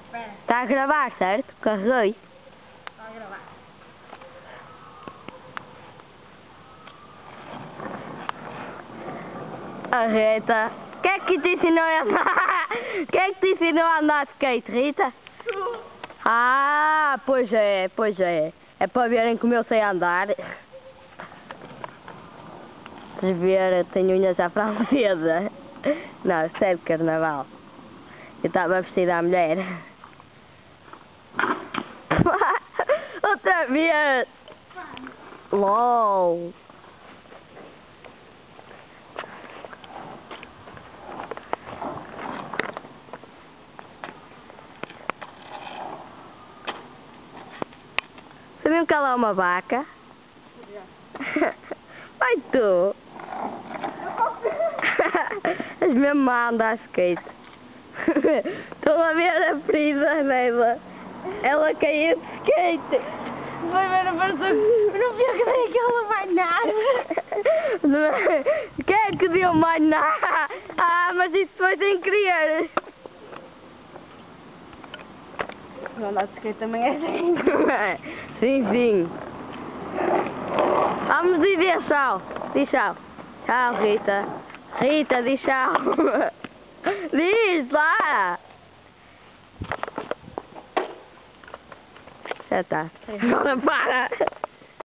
Espera, Está a gravar, certo? Carreguei. está a gravar. A Rita. Quem é que te ensinou a andar? Quem é que te ensinou a andar de skate, Rita? Ah, pois é, pois é. É para verem como eu sei andar. Vocês ver, tenho unhas à francesa. Não, isto é de carnaval. Eu estava vestida à mulher. Outra vez! LOL! Sabiam que ela é uma vaca? Vai tu! És mesmo má a andar de skate. Estou a ver a ferida dela. Ela caiu de skate. Vai ver a pessoa, não vi que dei aquela banana. Quem é que deu mais nada? Ah, mas isso foi sem querer. Não andar de skate também é assim. Sim, sim. Vamos dizer tchau. Diz tchau. Tchau, Rita. Rita, diz tchau. Diz lá. Já está. Agora para.